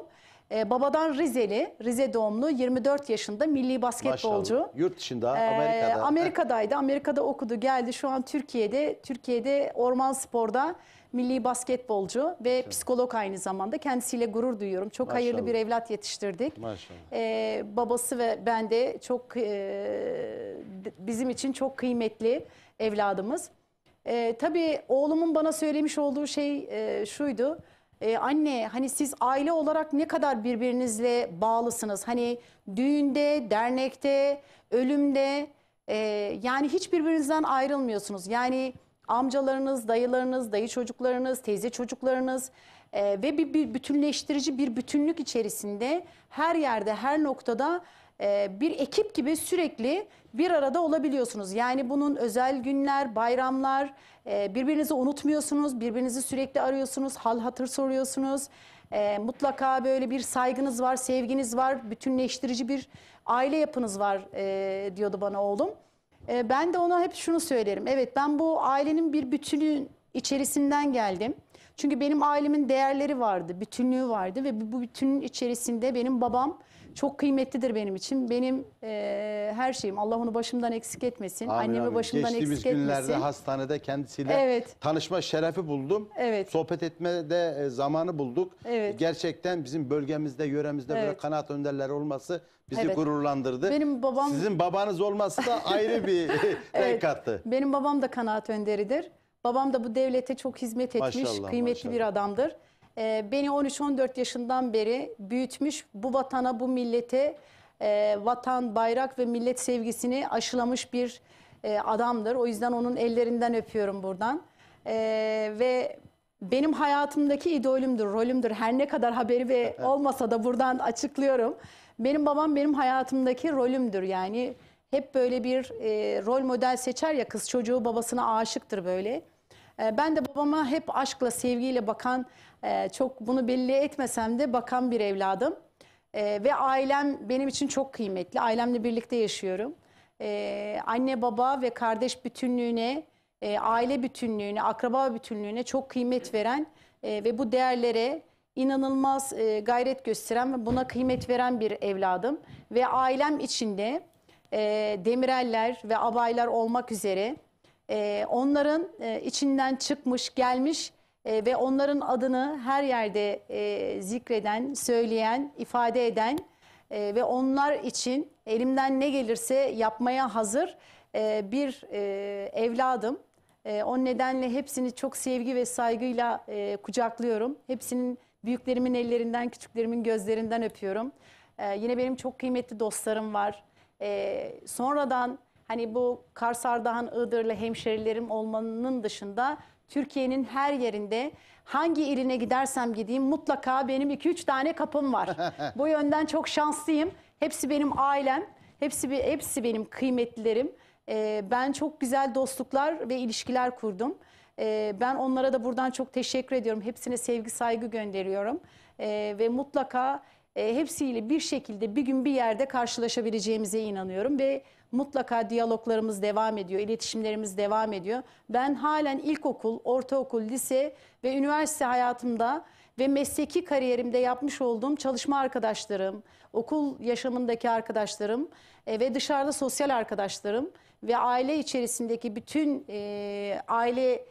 babadan Rizeli, Rize doğumlu, 24 yaşında milli basketbolcu. Maşallah. Yurt dışında, Amerika'da. Amerika'daydı. Amerika'da okudu, geldi. Şu an Türkiye'de Orman Spor'da milli basketbolcu ve psikolog aynı zamanda. Kendisiyle gurur duyuyorum. Çok Maşallah. hayırlı bir evlat yetiştirdik. Maşallah. Babası ve ben de çok bizim için çok kıymetli evladımız. Tabii oğlumun bana söylemiş olduğu şey şuydu. Anne, hani siz aile olarak ne kadar birbirinizle bağlısınız? Hani düğünde, dernekte, ölümde yani hiç birbirinizden ayrılmıyorsunuz. Yani amcalarınız, dayılarınız, dayı çocuklarınız, teyze çocuklarınız ve bir bütünleştirici bir bütünlük içerisinde her yerde, her noktada bir ekip gibi sürekli bir arada olabiliyorsunuz. Yani bunun özel günler, bayramlar, birbirinizi unutmuyorsunuz, birbirinizi sürekli arıyorsunuz, hal hatır soruyorsunuz. Mutlaka böyle bir saygınız var, sevginiz var, bütünleştirici bir aile yapınız var diyordu bana oğlum. Ben de ona hep şunu söylerim. Evet, ben bu ailenin bir bütünün içerisinden geldim. Çünkü benim ailemin değerleri vardı, bütünlüğü vardı ve bu bütünün içerisinde benim babam çok kıymetlidir benim için. Benim her şeyim. Allah onu başımdan eksik etmesin. Amin, Annemi amin. başımdan Geçtiğimiz eksik etmesin. günlerde hastanede kendisiyle Evet. tanışma şerefi buldum. Evet. Sohbet etmede zamanı bulduk. Evet. Gerçekten bizim bölgemizde, yöremizde böyle Evet. kanaat önderleri olması bizi Evet. gururlandırdı. Benim babam- Sizin babanız olması da ayrı bir renk kattı. Benim babam da kanaat önderidir. Babam da bu devlete çok hizmet etmiş, Maşallah, kıymetli maşallah. bir adamdır. Beni 13-14 yaşından beri büyütmüş, bu vatana, bu millete vatan, bayrak ve millet sevgisini aşılamış bir adamdır. O yüzden onun ellerinden öpüyorum buradan. Ve benim hayatımdaki idolümdür, rolümdür. Her ne kadar haberi ve olmasa da buradan açıklıyorum. Benim babam benim hayatımdaki rolümdür. Yani hep böyle bir rol model seçer ya, kız çocuğu babasına aşıktır böyle. Ben de babama hep aşkla, sevgiyle bakan, çok bunu belli etmesem de bakan bir evladım. Ve ailem benim için çok kıymetli. Ailemle birlikte yaşıyorum. Anne, baba ve kardeş bütünlüğüne, aile bütünlüğüne, akraba bütünlüğüne çok kıymet veren ve bu değerlere inanılmaz gayret gösteren ve buna kıymet veren bir evladım. Ve ailem içinde Demireller ve abaylar olmak üzere onların içinden çıkmış, gelmiş ve onların adını her yerde zikreden, söyleyen, ifade eden ve onlar için elimden ne gelirse yapmaya hazır bir evladım. O nedenle hepsini çok sevgi ve saygıyla kucaklıyorum. Hepsinin, büyüklerimin ellerinden, küçüklerimin gözlerinden öpüyorum. Yine benim çok kıymetli dostlarım var. Sonradan hani bu Kars, Ardahan, Iğdırlı hemşerilerim olmanın dışında Türkiye'nin her yerinde hangi iline gidersem gideyim mutlaka benim 2-3 tane kapım var. Bu yönden çok şanslıyım. Hepsi benim ailem, hepsi benim kıymetlilerim. Ben çok güzel dostluklar ve ilişkiler kurdum. Ben onlara da buradan çok teşekkür ediyorum. Hepsine sevgi, saygı gönderiyorum. Ve mutlaka hepsiyle bir şekilde bir gün bir yerde karşılaşabileceğimize inanıyorum. Ve mutlaka diyaloglarımız devam ediyor, iletişimlerimiz devam ediyor. Ben halen ilkokul, ortaokul, lise ve üniversite hayatımda ve mesleki kariyerimde yapmış olduğum çalışma arkadaşlarım, okul yaşamındaki arkadaşlarım ve dışarıda sosyal arkadaşlarım ve aile içerisindeki bütün aile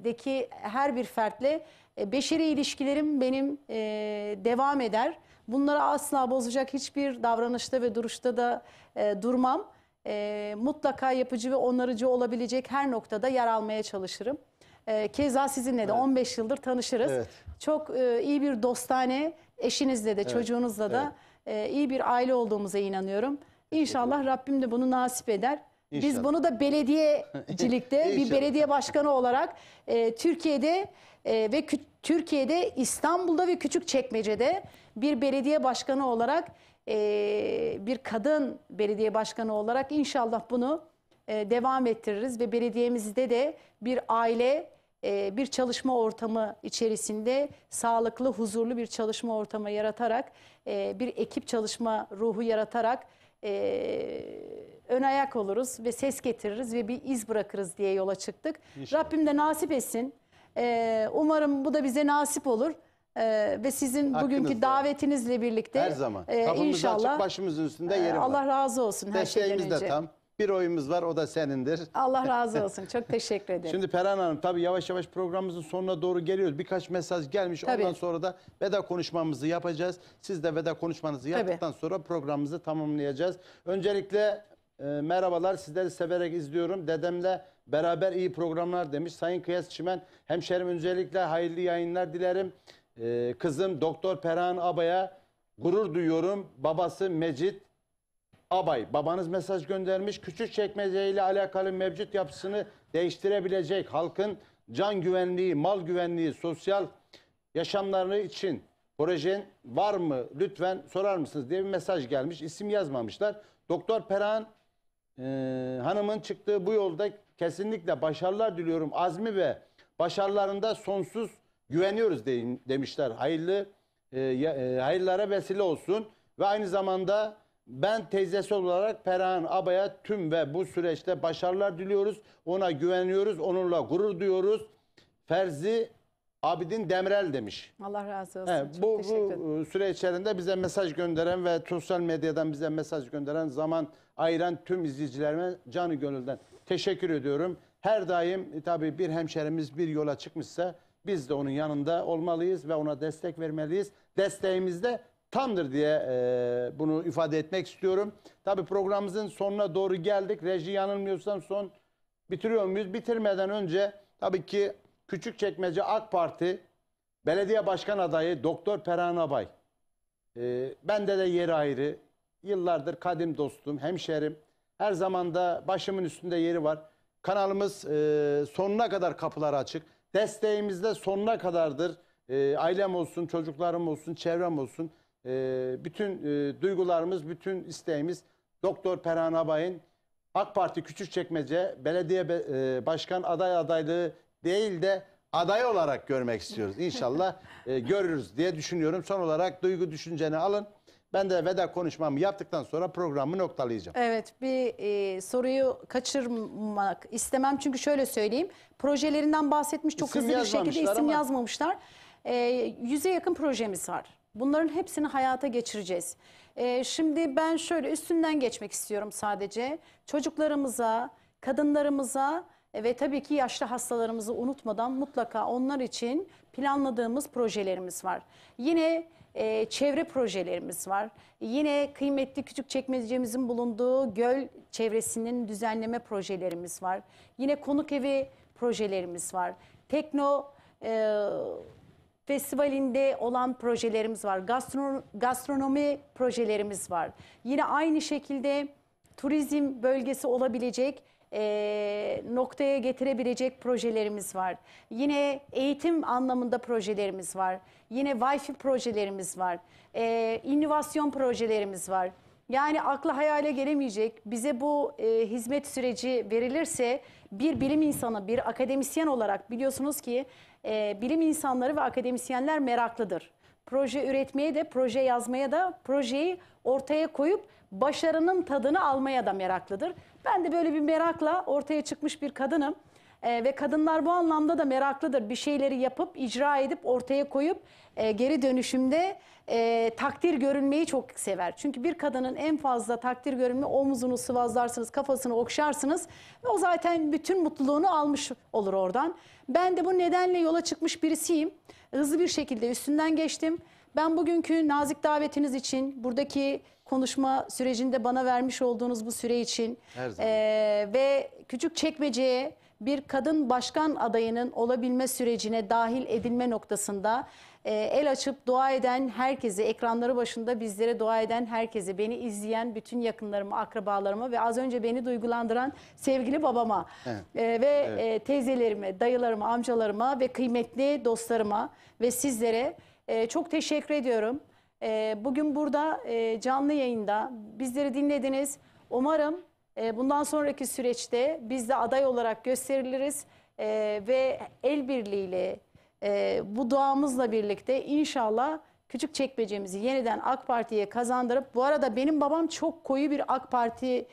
deki her bir fertle beşeri ilişkilerim benim devam eder. Bunları asla bozacak hiçbir davranışta ve duruşta da durmam. Mutlaka yapıcı ve onarıcı olabilecek her noktada yer almaya çalışırım. Keza sizinle de 15 yıldır tanışırız. Evet. Çok iyi bir dostane, eşinizle de çocuğunuzla da iyi bir aile olduğumuza inanıyorum. İnşallah Rabbim de bunu nasip eder. Biz İnşallah. bunu da belediyecilikte bir İnşallah. belediye başkanı olarak Türkiye'de ve Türkiye'de, İstanbul'da ve Küçükçekmece'de bir belediye başkanı olarak, bir kadın belediye başkanı olarak inşallah bunu devam ettiririz ve belediyemizde de bir aile, bir çalışma ortamı içerisinde sağlıklı, huzurlu bir çalışma ortamı yaratarak, bir ekip çalışma ruhu yaratarak ön ayak oluruz ve ses getiririz ve bir iz bırakırız diye yola çıktık. İnşallah. Rabbim de nasip etsin. Umarım bu da bize nasip olur. Ve sizin bugünkü Hakkınızda. davetinizle birlikte Her zaman. Kapımız inşallah açık, başımızın üstünde yeri var. Allah razı olsun her şeyden Desteğimiz önce. de tam. Bir oyumuz var, o da senindir. Allah razı olsun. Çok teşekkür ederim. Şimdi Perihan Hanım, tabii yavaş yavaş programımızın sonuna doğru geliyoruz. Birkaç mesaj gelmiş. Tabii. Ondan sonra da veda konuşmamızı yapacağız. Siz de veda konuşmanızı yaptıktan sonra programımızı tamamlayacağız. Öncelikle merhabalar, sizleri severek izliyorum. Dedemle beraber iyi programlar demiş. Sayın Kıyas Çimen, hemşerim, öncelikle hayırlı yayınlar dilerim. Kızım Doktor Perihan Abay'a gurur duyuyorum. Babası Mecit Abay, babanız mesaj göndermiş. Küçükçekmece ile alakalı mevcut yapısını değiştirebilecek, halkın can güvenliği, mal güvenliği, sosyal yaşamları için projen var mı? Lütfen sorar mısınız diye bir mesaj gelmiş. İsim yazmamışlar. Doktor Perihan Hanım'ın çıktığı bu yolda kesinlikle başarılar diliyorum. Azmi ve başarılarında sonsuz güveniyoruz demişler. Hayırlara vesile olsun ve aynı zamanda ben teyzesi olarak Perihan Abay'a tüm ve bu süreçte başarılar diliyoruz. Ona güveniyoruz, onunla gurur duyuyoruz. Ferzi Abidin Demirel demiş. Allah razı olsun. Evet, Çok bu teşekkür ederim. süre içerisinde bize mesaj gönderen ve sosyal medyadan bize mesaj gönderen, zaman ayıran tüm izleyicilerime canı gönülden teşekkür ediyorum. Her daim tabii bir hemşerimiz bir yola çıkmışsa biz de onun yanında olmalıyız ve ona destek vermeliyiz. Desteğimiz de tamdır diye bunu ifade etmek istiyorum. Tabii programımızın sonuna doğru geldik. Reji yanılmıyorsam son bitiriyor muyuz? Bitirmeden önce tabii ki Küçükçekmece AK Parti Belediye Başkan Adayı Doktor Perihan Abay. Bende de yeri ayrı. Yıllardır kadim dostum, hemşerim. Her zaman da başımın üstünde yeri var. Kanalımız sonuna kadar kapıları açık. Desteğimiz de sonuna kadardır. Ailem olsun, çocuklarım olsun, çevrem olsun. Bütün duygularımız, bütün isteğimiz Doktor Perihan Abay'ın AK Parti Küçükçekmece Belediye Başkan adaylığı değil de aday olarak görmek istiyoruz. İnşallah görürüz diye düşünüyorum. Son olarak duygu düşünceni alın. Ben de veda konuşmamı yaptıktan sonra programı noktalayacağım. Evet, bir soruyu kaçırmak istemem çünkü şöyle söyleyeyim. Projelerinden bahsetmiş, çok İsim hızlı bir şekilde yazmamışlar isim ama. yazmamışlar. 100'e yakın projemiz var. Bunların hepsini hayata geçireceğiz. Şimdi ben şöyle üstünden geçmek istiyorum sadece. Çocuklarımıza, kadınlarımıza ve tabii ki yaşlı hastalarımızı unutmadan mutlaka onlar için planladığımız projelerimiz var. Yine çevre projelerimiz var. Yine kıymetli Küçükçekmece'mizin bulunduğu göl çevresinin düzenleme projelerimiz var. Yine konuk evi projelerimiz var. Tekno festivalinde olan projelerimiz var. Gastronomi projelerimiz var. Yine aynı şekilde turizm bölgesi olabilecek, noktaya getirebilecek projelerimiz var. Yine eğitim anlamında projelerimiz var. Yine Wi-Fi projelerimiz var. İnovasyon projelerimiz var. Yani akla hayale gelemeyecek, bize bu hizmet süreci verilirse bir bilim insanı, bir akademisyen olarak biliyorsunuz ki bilim insanları ve akademisyenler meraklıdır. Proje üretmeye de, proje yazmaya da, projeyi ortaya koyup başarının tadını almaya da meraklıdır. Ben de böyle bir merakla ortaya çıkmış bir kadınım. Ve kadınlar bu anlamda da meraklıdır. Bir şeyleri yapıp, icra edip, ortaya koyup geri dönüşümde takdir görünmeyi çok sever. Çünkü bir kadının en fazla takdir görünme, omuzunu sıvazlarsınız, kafasını okşarsınız. Ve o zaten bütün mutluluğunu almış olur oradan. Ben de bu nedenle yola çıkmış birisiyim. Hızlı bir şekilde üstünden geçtim. Ben bugünkü nazik davetiniz için, buradaki konuşma sürecinde bana vermiş olduğunuz bu süre için Her zaman. ve Küçükçekmece'ye bir kadın başkan adayının olabilme sürecine dahil edilme noktasında el açıp dua eden herkese, ekranları başında bizlere dua eden herkese, beni izleyen bütün yakınlarıma, akrabalarıma ve az önce beni duygulandıran sevgili babama ve teyzelerime, dayılarıma, amcalarıma ve kıymetli dostlarıma ve sizlere çok teşekkür ediyorum. Bugün burada canlı yayında bizleri dinlediniz. Umarım bundan sonraki süreçte biz de aday olarak gösteriliriz ve el birliğiyle bu duamızla birlikte inşallah Küçükçekmece'mizi yeniden AK Parti'ye kazandırıp, bu arada benim babam çok koyu bir AK Parti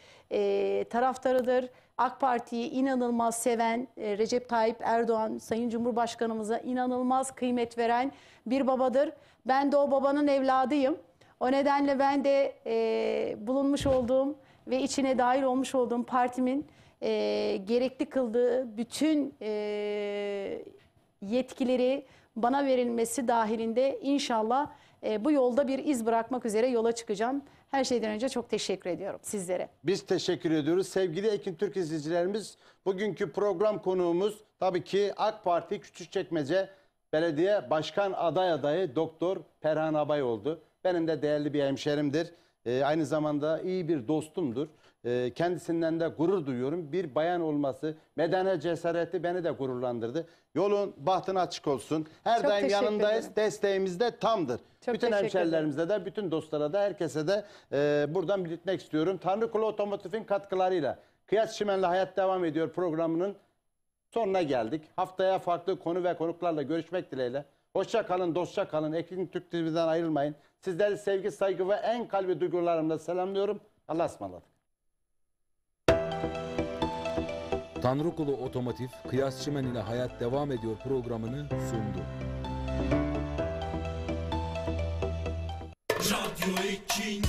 taraftarıdır. AK Parti'yi inanılmaz seven, Recep Tayyip Erdoğan Sayın Cumhurbaşkanımıza inanılmaz kıymet veren bir babadır. Ben de o babanın evladıyım. O nedenle ben de bulunmuş olduğum ve içine dahil olmuş olduğum partimin gerekli kıldığı bütün yetkileri bana verilmesi dahilinde inşallah bu yolda bir iz bırakmak üzere yola çıkacağım. Her şeyden önce çok teşekkür ediyorum sizlere. Biz teşekkür ediyoruz. Sevgili Ekin Türk izleyicilerimiz, bugünkü program konuğumuz tabii ki AK Parti Küçükçekmece Belediye Başkan adayı Doktor Perihan Abay oldu. Benim de değerli bir hemşerimdir. Aynı zamanda iyi bir dostumdur. Kendisinden de gurur duyuyorum. Bir bayan olması, medeni cesareti beni de gururlandırdı. Yolun bahtın açık olsun. Her Çok daim teşekkür yanındayız. ederim. Desteğimiz de tamdır. Çok Bütün teşekkür hemşerilerimize de, bütün dostlara da, herkese de buradan belirtmek istiyorum. Tanrıkulu Otomotiv'in katkılarıyla Kıyas Çimen'le Hayat Devam Ediyor programının sonuna geldik. Haftaya farklı konu ve konuklarla görüşmek dileğiyle. Hoşça kalın, dostça kalın. Ekin Türk TV'den ayrılmayın. Sizleri sevgi, saygı ve en kalbi duygularımla selamlıyorum. Allah'a ısmarladık. Tanrıkulu Otomotiv, Kıyas Çimen ile Hayat Devam Ediyor programını sundu. Radyo için